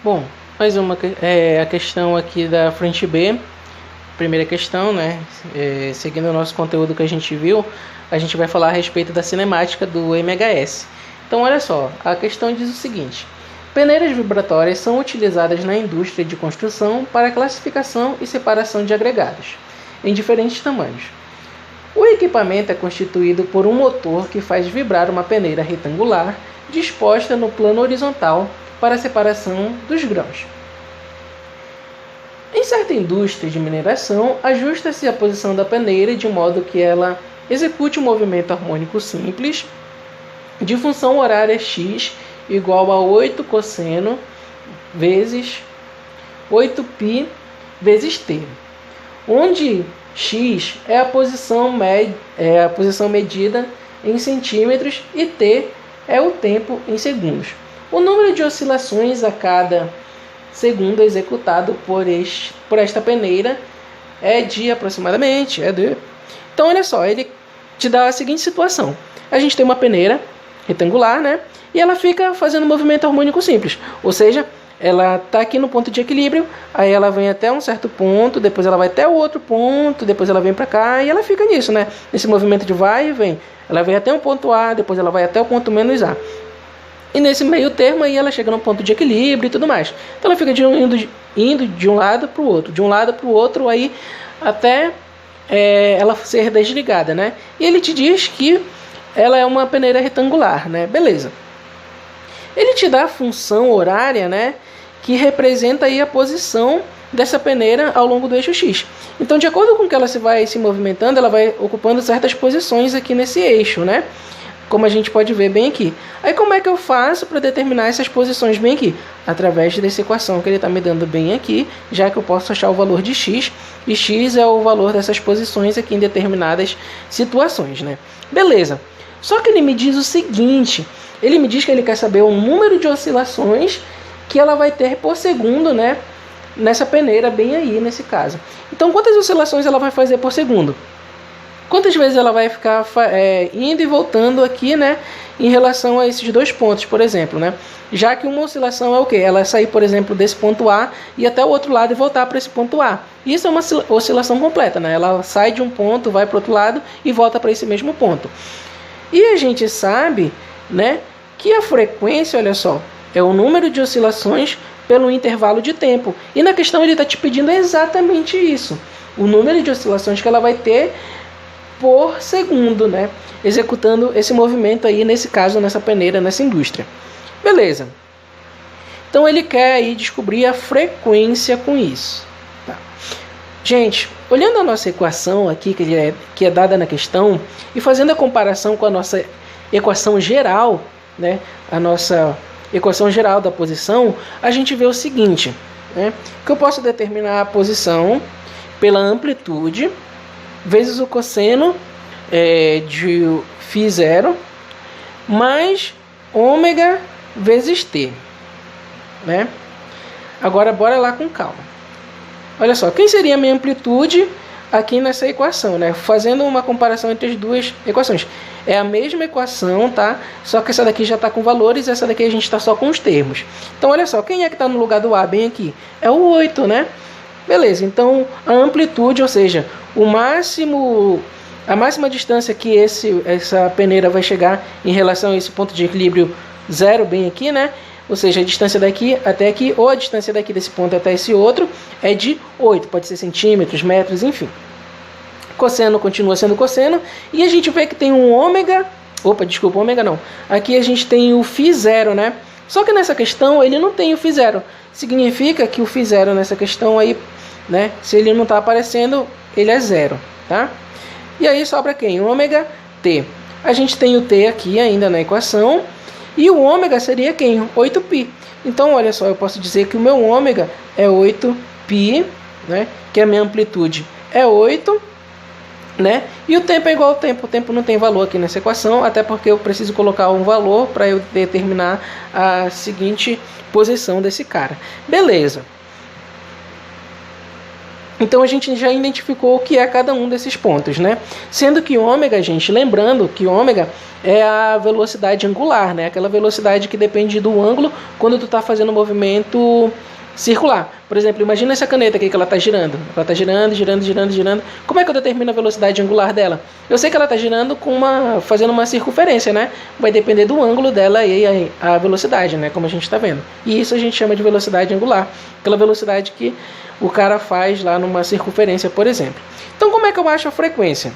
Bom, mais uma a questão aqui da frente B. Primeira questão, né? Seguindo o nosso conteúdo que a gente viu, a gente vai falar a respeito da cinemática do MHS. Então, olha só, a questão diz o seguinte: peneiras vibratórias são utilizadas na indústria de construção para classificação e separação de agregados, em diferentes tamanhos. O equipamento é constituído por um motor que faz vibrar uma peneira retangular disposta no plano horizontal para a separação dos grãos. Em certa indústria de mineração, ajusta-se a posição da peneira de modo que ela execute um movimento harmônico simples de função horária x igual a 8 cosseno vezes 8π vezes t, onde x é a posição medida em centímetros e t é o tempo em segundos. O número de oscilações a cada segundo executado por esta peneira é de aproximadamente. Então, olha só, ele te dá a seguinte situação. A gente tem uma peneira retangular, né? E ela fica fazendo um movimento harmônico simples. Ou seja, ela está aqui no ponto de equilíbrio, aí ela vem até um certo ponto, depois ela vai até o outro ponto, depois ela vem para cá e ela fica nisso, né? Nesse movimento de vai e vem. Ela vem até um ponto A, depois ela vai até o ponto menos A. E nesse meio termo aí ela chega no ponto de equilíbrio e tudo mais. Então ela fica indo de um lado para o outro, de um lado para o outro, aí até ela ser desligada, né? E ele te diz que ela é uma peneira retangular, né? Beleza. Ele te dá a função horária, né? Que representa aí a posição dessa peneira ao longo do eixo X. Então, de acordo com que ela vai se movimentando, ela vai ocupando certas posições aqui nesse eixo, né? Como a gente pode ver bem aqui. Aí como é que eu faço para determinar essas posições bem aqui? Através dessa equação que ele está me dando bem aqui, já que eu posso achar o valor de x, e x é o valor dessas posições aqui em determinadas situações, né? Beleza. Só que ele me diz o seguinte, ele me diz que ele quer saber o número de oscilações que ela vai ter por segundo, né? Nessa peneira bem aí, nesse caso. Então, quantas oscilações ela vai fazer por segundo? Quantas vezes ela vai ficar indo e voltando aqui, né, em relação a esses dois pontos, por exemplo, né? Já que uma oscilação é o quê? Ela sair, por exemplo, desse ponto A e até o outro lado e voltar para esse ponto A. Isso é uma oscilação completa, né? Ela sai de um ponto, vai para o outro lado e volta para esse mesmo ponto. E a gente sabe, né, que a frequência, olha só, é o número de oscilações pelo intervalo de tempo. E na questão ele está te pedindo exatamente isso. O número de oscilações que ela vai ter por segundo, né? Executando esse movimento aí, nesse caso, nessa peneira, nessa indústria. Beleza. Então ele quer aí descobrir a frequência com isso. Tá. Gente, olhando a nossa equação aqui, que é dada na questão, e fazendo a comparação com a nossa equação geral, né? A nossa equação geral da posição, a gente vê o seguinte, né? Que eu posso determinar a posição pela amplitude vezes o cosseno de φ0 mais ômega vezes t, né? Agora bora lá com calma. Olha só, quem seria a minha amplitude aqui nessa equação, né? Fazendo uma comparação entre as duas equações. É a mesma equação, tá? Só que essa daqui já está com valores, essa daqui a gente está só com os termos. Então olha só, quem é que está no lugar do A bem aqui? É o 8, né? Beleza, então a amplitude, ou seja, a máxima distância que essa peneira vai chegar em relação a esse ponto de equilíbrio 0 bem aqui, né? Ou seja, a distância daqui até aqui, ou a distância daqui desse ponto até esse outro, é de 8, pode ser centímetros, metros, enfim. Cosseno continua sendo cosseno, e a gente vê que tem um ômega, ômega não, aqui a gente tem o φ0, né? Só que nessa questão ele não tem o φ0, significa que o φ0 nessa questão aí, né? Se ele não está aparecendo, ele é 0, tá? E aí sobra quem? O ômega t. A gente tem o t aqui ainda na equação, e o ômega seria quem? 8π. Então, olha só, eu posso dizer que o meu ômega é 8π, né? Que a minha amplitude é 8, né? E o tempo é igual ao tempo. O tempo não tem valor aqui nessa equação, até porque eu preciso colocar um valor para eu determinar a seguinte posição desse cara. Beleza. Então a gente já identificou o que é cada um desses pontos, né? Sendo que ômega, gente, lembrando que ômega é a velocidade angular, né? Aquela velocidade que depende do ângulo quando tu está fazendo o movimento circular. Por exemplo, imagina essa caneta aqui que ela está girando. Ela está girando, girando, girando, girando. Como é que eu determino a velocidade angular dela? Eu sei que ela está girando fazendo uma circunferência, né? Vai depender do ângulo dela e a velocidade, né? Como a gente está vendo. E isso a gente chama de velocidade angular. Aquela velocidade que o cara faz lá numa circunferência, por exemplo. Então, como é que eu acho a frequência?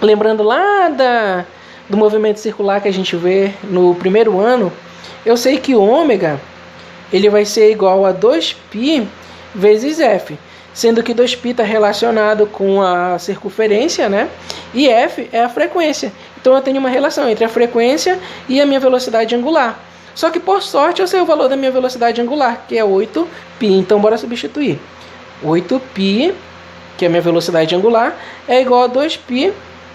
Lembrando lá do movimento circular que a gente vê no primeiro ano, eu sei que o ômega ele vai ser igual a 2π vezes f, sendo que 2π está relacionado com a circunferência, né? E f é a frequência. Então eu tenho uma relação entre a frequência e a minha velocidade angular. Só que por sorte eu sei o valor da minha velocidade angular, que é 8π. Então bora substituir. 8π, que é a minha velocidade angular, é igual a 2π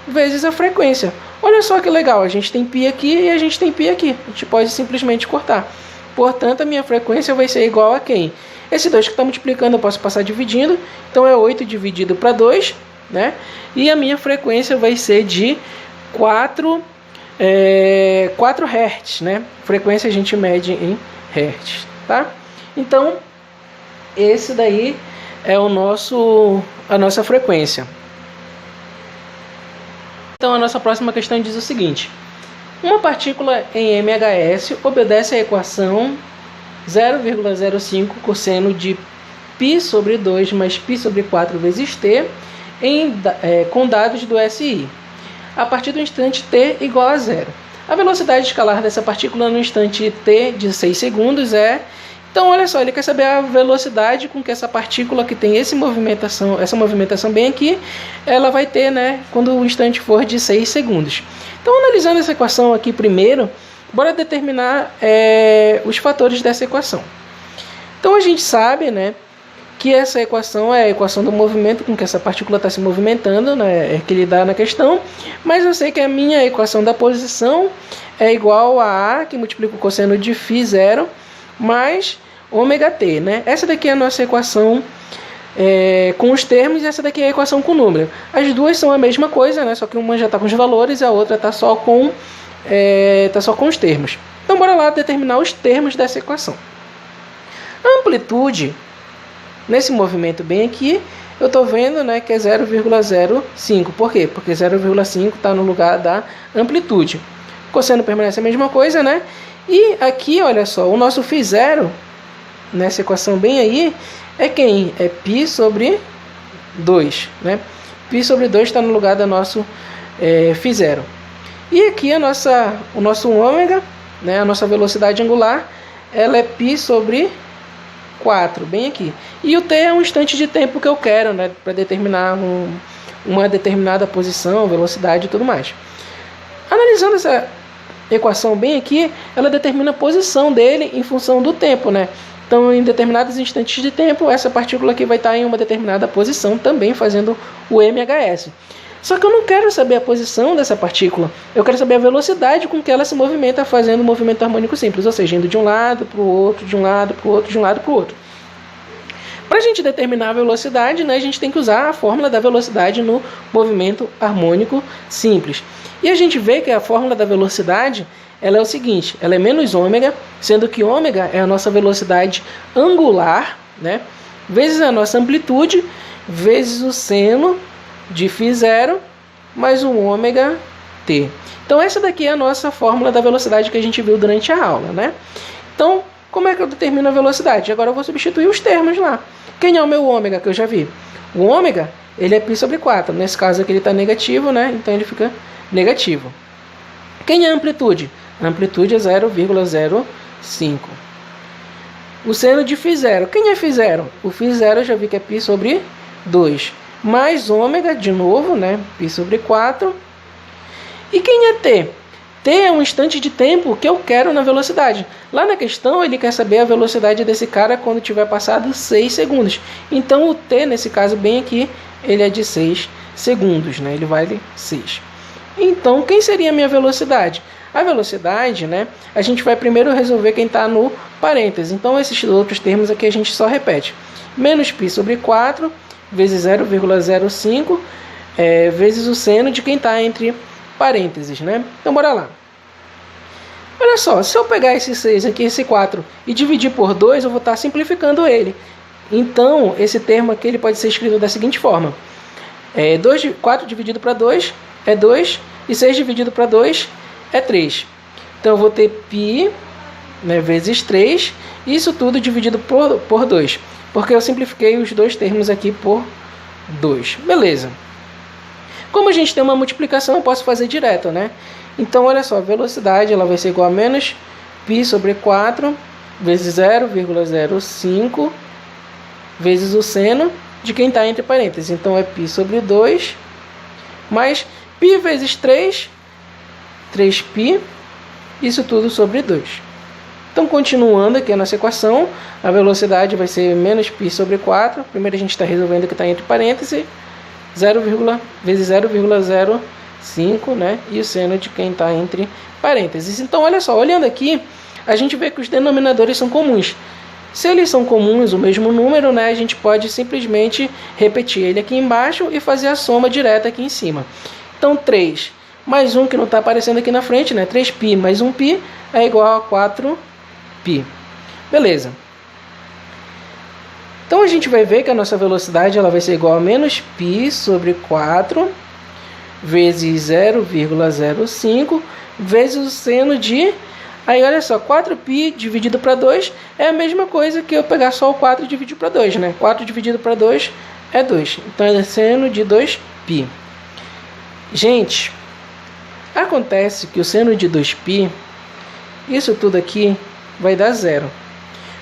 vezes a frequência. Olha só que legal, a gente tem π aqui e a gente tem π aqui. A gente pode simplesmente cortar. Portanto, a minha frequência vai ser igual a quem? Esse 2 que está multiplicando eu posso passar dividindo. Então é 8 dividido para 2, né? E a minha frequência vai ser de 4 Hz, né? Frequência a gente mede em Hz, tá? Então, esse daí é a nossa frequência. Então, a nossa próxima questão diz o seguinte. Uma partícula em MHS obedece à equação 0,05 cosseno de π sobre 2 mais π sobre 4 vezes t com dados do SI, a partir do instante t igual a 0. A velocidade escalar dessa partícula no instante t de 6 segundos é... Então, olha só, ele quer saber a velocidade com que essa partícula que tem essa movimentação bem aqui, ela vai ter, né, quando o instante for de 6 segundos. Então, analisando essa equação aqui primeiro, bora determinar os fatores dessa equação. Então, a gente sabe, né, que essa equação é a equação do movimento com que essa partícula está se movimentando, né, é que ele dá na questão, mas eu sei que a minha equação da posição é igual a que multiplica o cosseno de φ0 mais ômega t, né? Essa daqui é a nossa equação com os termos e essa daqui é a equação com número. As duas são a mesma coisa, né? Só que uma já está com os valores e a outra está só com os termos. Então, bora lá determinar os termos dessa equação. A amplitude, nesse movimento bem aqui, eu estou vendo, né, que é 0,05. Por quê? Porque 0,5 está no lugar da amplitude. O cosseno permanece a mesma coisa, né? E aqui, olha só, o nosso φ0, nessa equação bem aí, é quem? É π sobre 2, né? Π sobre 2 está no lugar do nosso φ0. E aqui o nosso ômega, né, a nossa velocidade angular, ela é π sobre 4, bem aqui. E o t é um instante de tempo que eu quero, né, para determinar uma determinada posição, velocidade e tudo mais. Analisando essa equação bem aqui, ela determina a posição dele em função do tempo, né? Então, em determinados instantes de tempo, essa partícula aqui vai estar em uma determinada posição, também fazendo o MHS. Só que eu não quero saber a posição dessa partícula, eu quero saber a velocidade com que ela se movimenta fazendo o movimento harmônico simples, ou seja, indo de um lado para o outro, de um lado para o outro, de um lado para o outro. Para a gente determinar a velocidade, né, a gente tem que usar a fórmula da velocidade no movimento harmônico simples. E a gente vê que a fórmula da velocidade ela é o seguinte, ela é menos ômega, sendo que ômega é a nossa velocidade angular, né, vezes a nossa amplitude, vezes o seno de φ0, mais um ômega t. Então essa daqui é a nossa fórmula da velocidade que a gente viu durante a aula, né? Então, como é que eu determino a velocidade? Agora eu vou substituir os termos lá. Quem é o meu ômega que eu já vi? O ômega, ele é π sobre 4. Nesse caso aqui ele está negativo, né? Então ele fica negativo. Quem é a amplitude? A amplitude é 0,05. O seno de φ0. Quem é φ0? O φ0 eu já vi que é π sobre 2. Mais ômega, de novo, né? π sobre 4. E quem é t? T é um instante de tempo que eu quero na velocidade. Lá na questão, ele quer saber a velocidade desse cara quando tiver passado 6 segundos. Então, o t, nesse caso bem aqui, ele é de 6 segundos, né? Ele vale 6. Então, quem seria a minha velocidade? A velocidade, né? A gente vai primeiro resolver quem está no parêntese. Então, esses outros termos aqui a gente só repete. Menos π sobre 4 vezes 0,05 vezes o seno de quem está entre parênteses, né? Então, bora lá. Olha só, se eu pegar esse 6 aqui, esse 4, e dividir por 2, eu vou estar simplificando ele. Então, esse termo aqui ele pode ser escrito da seguinte forma. 4 dividido para 2 é 2, e 6 dividido para 2 é 3. Então, eu vou ter π, né, vezes 3, isso tudo dividido por 2, porque eu simplifiquei os dois termos aqui por 2. Beleza. Como a gente tem uma multiplicação, eu posso fazer direto, né? Então, olha só, a velocidade ela vai ser igual a menos π sobre 4 vezes 0,05 vezes o seno de quem está entre parênteses. Então, é π sobre 2 mais π vezes 3, 3π, isso tudo sobre 2. Então, continuando aqui a nossa equação, a velocidade vai ser menos π sobre 4. Primeiro a gente está resolvendo o que está entre parênteses, 0, vezes 0,05, né? E o seno de quem está entre parênteses. Então, olha só, olhando aqui, a gente vê que os denominadores são comuns. Se eles são comuns, o mesmo número, né? A gente pode simplesmente repetir ele aqui embaixo e fazer a soma direta aqui em cima. Então, 3 mais 1 que não está aparecendo aqui na frente, né? 3π mais 1π é igual a 4π. Beleza. Então, a gente vai ver que a nossa velocidade ela vai ser igual a menos π sobre 4 vezes 0,05 vezes o seno de... Aí, olha só, 4π dividido para 2 é a mesma coisa que eu pegar só o 4 e dividir para 2, né? 4 dividido para 2 é 2. Então, é seno de 2π. Gente, acontece que o seno de 2π, isso tudo aqui vai dar zero.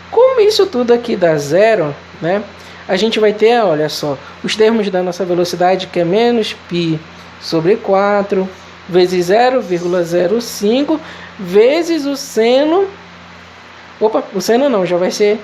Como isso tudo aqui dá zero, né? A gente vai ter, olha só, os termos da nossa velocidade, que é menos π sobre 4 vezes 0,05 vezes o seno... Opa, o seno não, já vai ser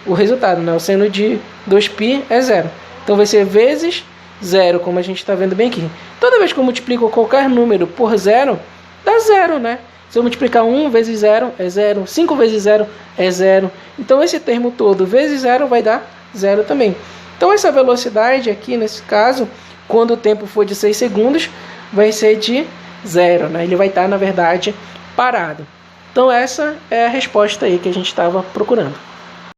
o resultado, né? O seno de 2π é zero. Então, vai ser vezes zero, como a gente está vendo bem aqui. Toda vez que eu multiplico qualquer número por zero, dá zero, né? Se eu multiplicar 1 vezes 0 é 0, 5 vezes 0 é 0. Então, esse termo todo vezes 0 vai dar 0 também. Então, essa velocidade aqui, nesse caso, quando o tempo for de 6 segundos, vai ser de 0, né? Ele vai estar, na verdade, parado. Então, essa é a resposta aí que a gente estava procurando.